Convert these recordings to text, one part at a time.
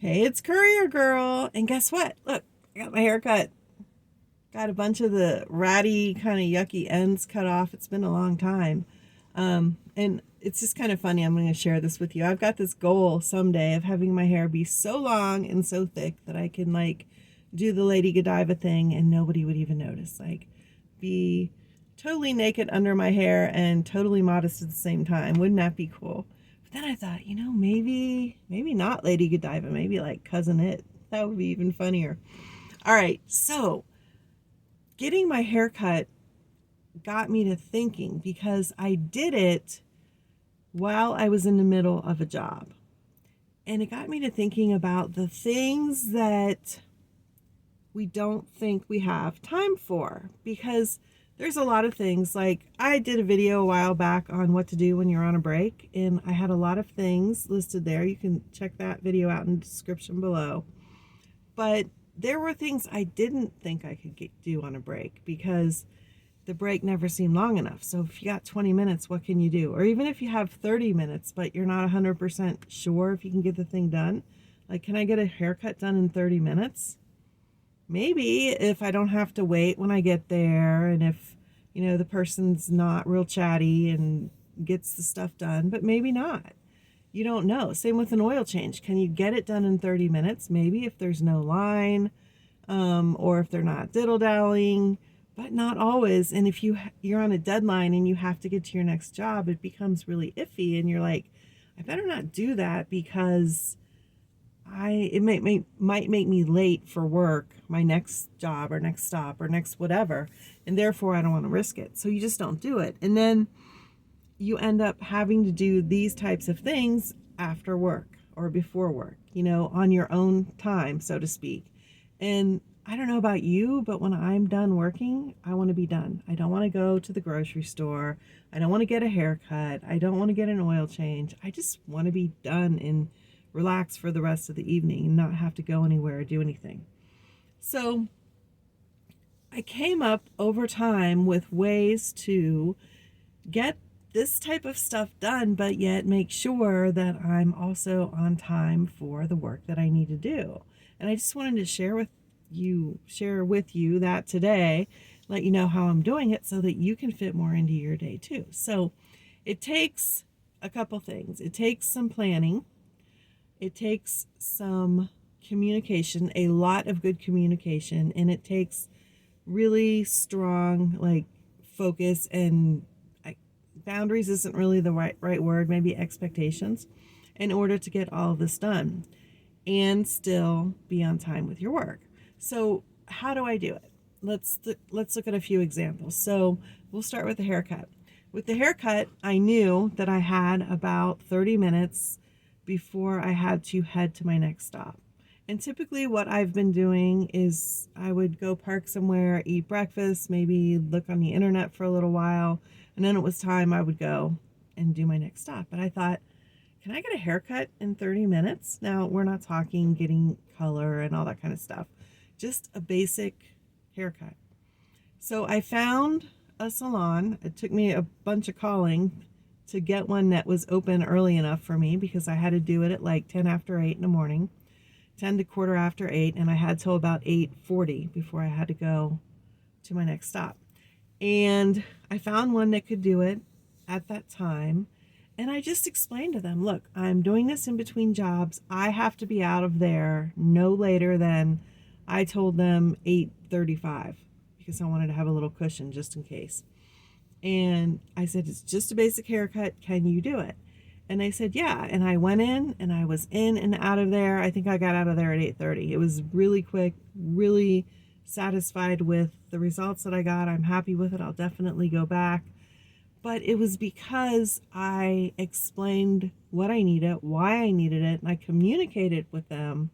Hey, it's Courier Girl. And guess what? Look, I got my hair cut. Got a bunch of the ratty, kind of yucky ends cut off. It's been a long time. And it's just kind of funny. I'm going to share this with you. I've got this goal someday of having my hair be so long and so thick that I can, like, do the Lady Godiva thing and nobody would even notice. Like, be totally naked under my hair and totally modest at the same time. Wouldn't that be cool? But then I thought, maybe not Lady Godiva, maybe like Cousin It. That would be even funnier. All right, so getting my hair cut got me to thinking because I did it while I was in the middle of a job. And it got me to thinking about the things that we don't think we have time for, because there's a lot of things. Like, I did a video a while back on what to do when you're on a break, and I had a lot of things listed there. You can check that video out in the description below. But there were things I didn't think I could do on a break because the break never seemed long enough. So if you got 20 minutes, what can you do? Or even if you have 30 minutes, but you're not 100% sure if you can get the thing done. Like, can I get a haircut done in 30 minutes? Maybe, if I don't have to wait when I get there, and if, the person's not real chatty and gets the stuff done, but maybe not. You don't know. Same with an oil change. Can you get it done in 30 minutes? Maybe, if there's no line, or if they're not diddle-dallying, but not always. And if you're on a deadline and you have to get to your next job, it becomes really iffy, and you're like, I better not do that because it might make me late for work, my next job or next stop or next whatever, and therefore I don't want to risk it. So you just don't do it. And then you end up having to do these types of things after work or before work, on your own time, so to speak. And I don't know about you, but when I'm done working, I want to be done. I don't want to go to the grocery store. I don't want to get a haircut. I don't want to get an oil change. I just want to be done and relax for the rest of the evening and not have to go anywhere or do anything. So I came up over time with ways to get this type of stuff done, but yet make sure that I'm also on time for the work that I need to do. And I just wanted to share with you that today, let you know how I'm doing it so that you can fit more into your day too. So it takes a couple things. It takes some planning. It takes some communication, a lot of good communication, and it takes really strong, like, focus and boundaries isn't really the right word, maybe expectations, in order to get all of this done and still be on time with your work. So how do I do it? Let's look at a few examples. So we'll start with the haircut. With the haircut, I knew that I had about 30 minutes before I had to head to my next stop. And typically what I've been doing is I would go park somewhere, eat breakfast, maybe look on the internet for a little while, and then it was time I would go and do my next stop. But I thought, can I get a haircut in 30 minutes? Now, we're not talking getting color and all that kind of stuff, just a basic haircut. So I found a salon. It took me a bunch of calling to get one that was open early enough for me because I had to do it at like 10 after 8 in the morning, 10 to quarter after 8, and I had till about 8:40 before I had to go to my next stop. And I found one that could do it at that time. And I just explained to them, look, I'm doing this in between jobs. I have to be out of there no later than, I told them, 8:35, because I wanted to have a little cushion just in case. And I said, it's just a basic haircut. Can you do it? And they said, yeah. And I went in and I was in and out of there. I think I got out of there at 8:30. It was really quick, really satisfied with the results that I got. I'm happy with it. I'll definitely go back. But it was because I explained what I needed, why I needed it, and I communicated with them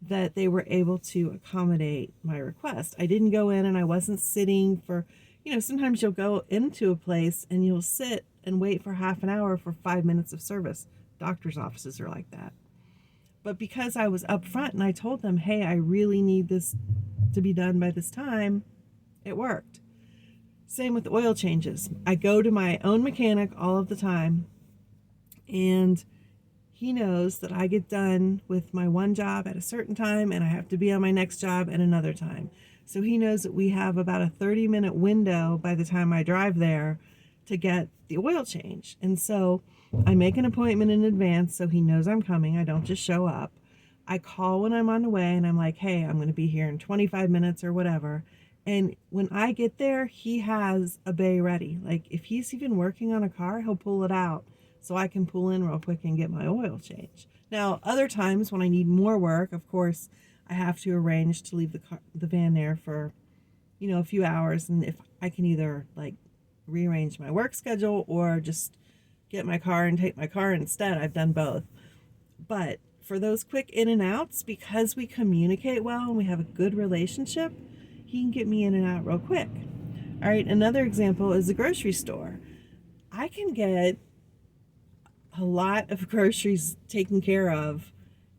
that they were able to accommodate my request. I didn't go in and I wasn't sitting for, sometimes you'll go into a place and you'll sit and wait for half an hour for 5 minutes of service. Doctor's offices are like that. But because I was upfront and I told them, hey, I really need this to be done by this time, it worked. Same with oil changes. I go to my own mechanic all of the time, and he knows that I get done with my one job at a certain time and I have to be on my next job at another time. So he knows that we have about a 30-minute window by the time I drive there to get the oil change. And so I make an appointment in advance so he knows I'm coming. I don't just show up. I call when I'm on the way and I'm like, hey, I'm going to be here in 25 minutes or whatever. And when I get there, he has a bay ready. Like if he's even working on a car, he'll pull it out so I can pull in real quick and get my oil change. Now, other times when I need more work, of course, I have to arrange to leave the van there for, a few hours. And if I can either like rearrange my work schedule or just get my car and take my car instead, I've done both. But for those quick in and outs, because we communicate well and we have a good relationship, he can get me in and out real quick. All right, another example is the grocery store. I can get a lot of groceries taken care of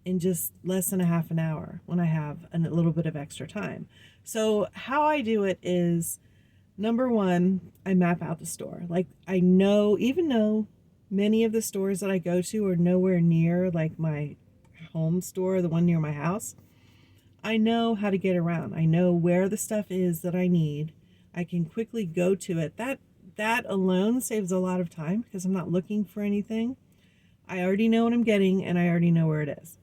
in just less than a half an hour when I have a little bit of extra time. So how I do it is, number one, I map out the store. Like I know, even though many of the stores that I go to are nowhere near like my home store, the one near my house, I know how to get around. I know where the stuff is that I need. I can quickly go to it. That alone saves a lot of time because I'm not looking for anything. I already know what I'm getting and I already know where it is.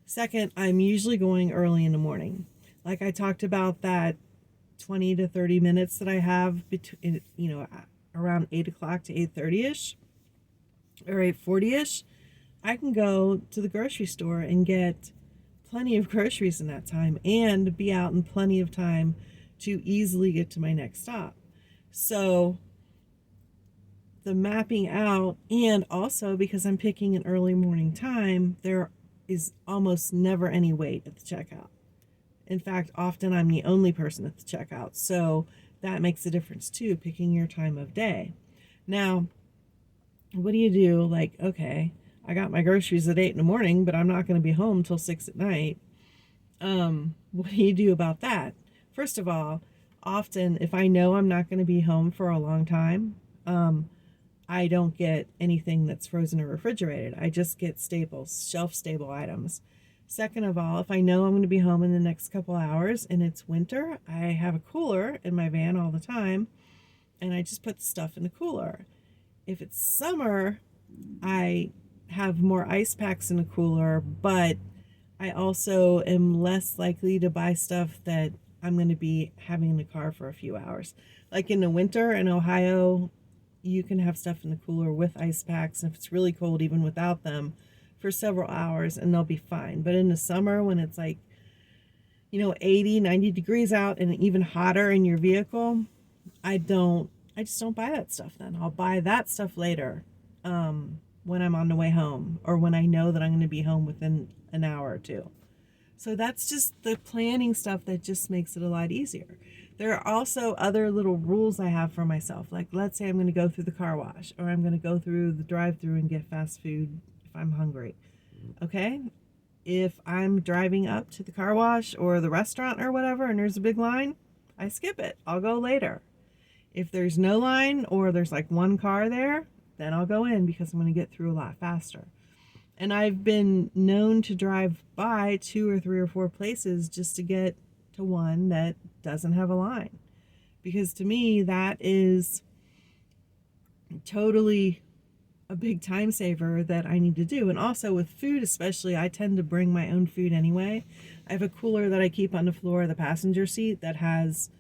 Second, I'm usually going early in the morning. Like I talked about that 20 to 30 minutes that I have between, around 8 o'clock to 8:30ish or 8:40ish. I can go to the grocery store and get plenty of groceries in that time and be out in plenty of time to easily get to my next stop. So the mapping out, and also because I'm picking an early morning time, there is almost never any wait at the checkout. In fact, often I'm the only person at the checkout. So that makes a difference too, picking your time of day. Now, what do you do? Like, okay, I got my groceries at 8 in the morning, but I'm not going to be home till 6 at night. What do you do about that? First of all, often if I know I'm not going to be home for a long time, I don't get anything that's frozen or refrigerated. I just get staples, shelf-stable items. Second of all, if I know I'm going to be home in the next couple hours and it's winter, I have a cooler in my van all the time, and I just put the stuff in the cooler. If it's summer, I have more ice packs in the cooler, but I also am less likely to buy stuff that I'm going to be having in the car for a few hours. Like in the winter in Ohio, you can have stuff in the cooler with ice packs, and if it's really cold, even without them, for several hours, and they'll be fine. But in the summer, when it's like, 80, 90 degrees out and even hotter in your vehicle, I just don't buy that stuff then. I'll buy that stuff later when I'm on the way home or when I know that I'm going to be home within an hour or two. So that's just the planning stuff that just makes it a lot easier. There are also other little rules I have for myself. Like, let's say I'm going to go through the car wash, or I'm going to go through the drive-through and get fast food if I'm hungry. Okay? If I'm driving up to the car wash or the restaurant or whatever and there's a big line, I skip it. I'll go later. If there's no line or there's like one car there, then I'll go in because I'm going to get through a lot faster. And I've been known to drive by 2 or 3 or 4 places just to get to one that doesn't have a line. Because to me, that is totally a big time saver that I need to do. And also with food especially, I tend to bring my own food anyway. I have a cooler that I keep on the floor of the passenger seat that has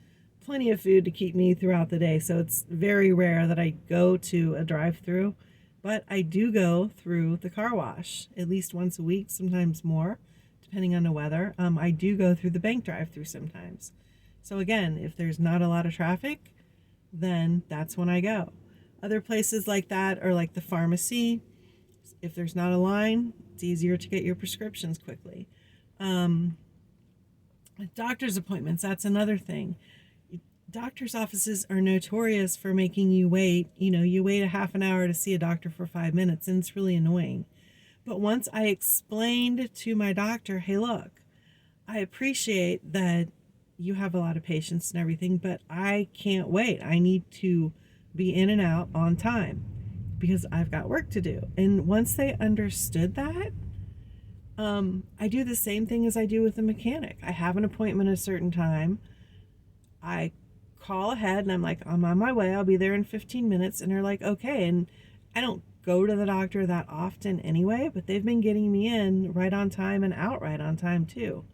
plenty of food to keep me throughout the day. So it's very rare that I go to a drive-through. But I do go through the car wash at least once a week, sometimes more, depending on the weather. I do go through the bank drive-through sometimes. So again, if there's not a lot of traffic, then that's when I go. Other places like that are like the pharmacy. If there's not a line, it's easier to get your prescriptions quickly. Doctor's appointments, that's another thing. Doctor's offices are notorious for making you wait. You wait a half an hour to see a doctor for 5 minutes, and it's really annoying. But once I explained to my doctor, hey, look, I appreciate that you have a lot of patience and everything, but I can't wait. I need to be in and out on time. because I've got work to do. And once they understood that, I do the same thing as I do with the mechanic. I have an appointment at a certain time. I call ahead and I'm like, I'm on my way. I'll be there in 15 minutes. And they're like, okay. And I don't go to the doctor that often anyway, but they've been getting me in right on time and out right on time too.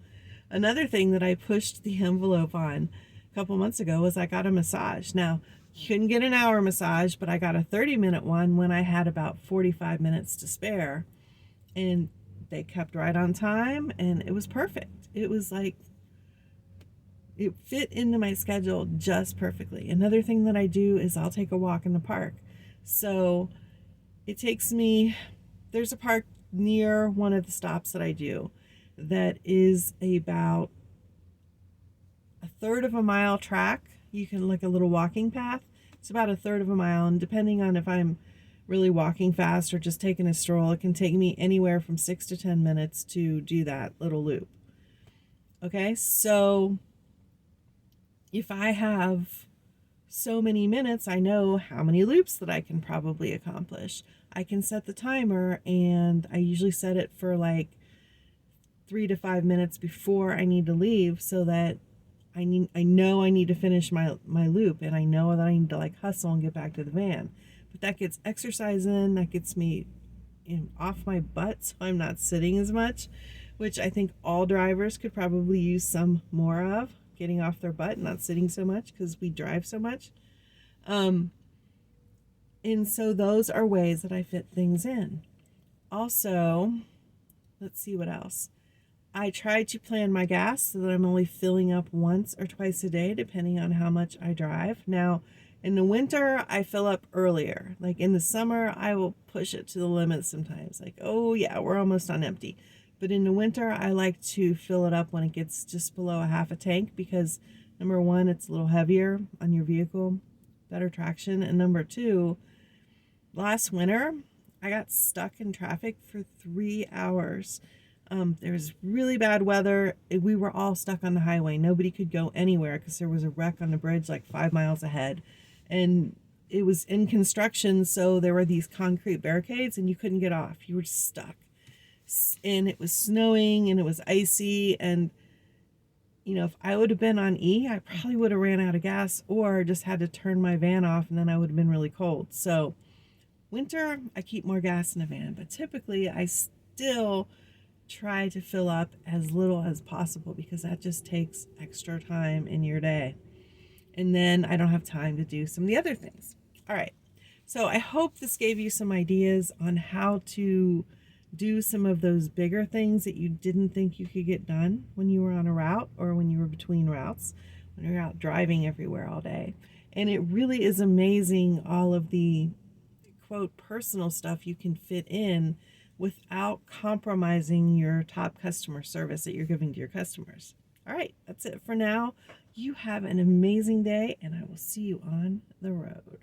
Another thing that I pushed the envelope on a couple months ago was I got a massage. Now, you couldn't get an hour massage, but I got a 30-minute one when I had about 45 minutes to spare. And they kept right on time and it was perfect. It was like, it fit into my schedule just perfectly. Another thing that I do is I'll take a walk in the park. So it takes me, there's a park near one of the stops that I do that is about a third of a mile track. You can, like a little walking path. It's about a third of a mile, and depending on if I'm really walking fast or just taking a stroll, it can take me anywhere from 6 to 10 minutes to do that little loop. Okay, so if I have so many minutes, I know how many loops that I can probably accomplish. I can set the timer, and I usually set it for like 3 to 5 minutes before I need to leave, so that I know I need to finish my loop, and I know that I need to like hustle and get back to the van. But that gets exercise in, that gets me off my butt, so I'm not sitting as much, which I think all drivers could probably use some more of, getting off their butt and not sitting so much because we drive so much. And so those are ways that I fit things in. Also, let's see what else. I try to plan my gas so that I'm only filling up once or twice a day, depending on how much I drive. Now, in the winter, I fill up earlier. Like in the summer, I will push it to the limit sometimes. Like, oh yeah, we're almost on empty. But in the winter, I like to fill it up when it gets just below a half a tank because number one, it's a little heavier on your vehicle, better traction. And number two, last winter, I got stuck in traffic for 3 hours. There was really bad weather. We were all stuck on the highway. Nobody could go anywhere because there was a wreck on the bridge like 5 miles ahead. And it was in construction, so there were these concrete barricades and you couldn't get off. You were just stuck. And it was snowing and it was icy. And, you know, if I would have been on E, I probably would have ran out of gas or just had to turn my van off, and then I would have been really cold. So winter, I keep more gas in the van, but typically I still try to fill up as little as possible because that just takes extra time in your day. And then I don't have time to do some of the other things. All right. So I hope this gave you some ideas on how to do some of those bigger things that you didn't think you could get done when you were on a route or when you were between routes, when you're out driving everywhere all day. And it really is amazing all of the quote personal stuff you can fit in without compromising your top customer service that you're giving to your customers. All right, that's it for now. You have an amazing day, and I will see you on the road.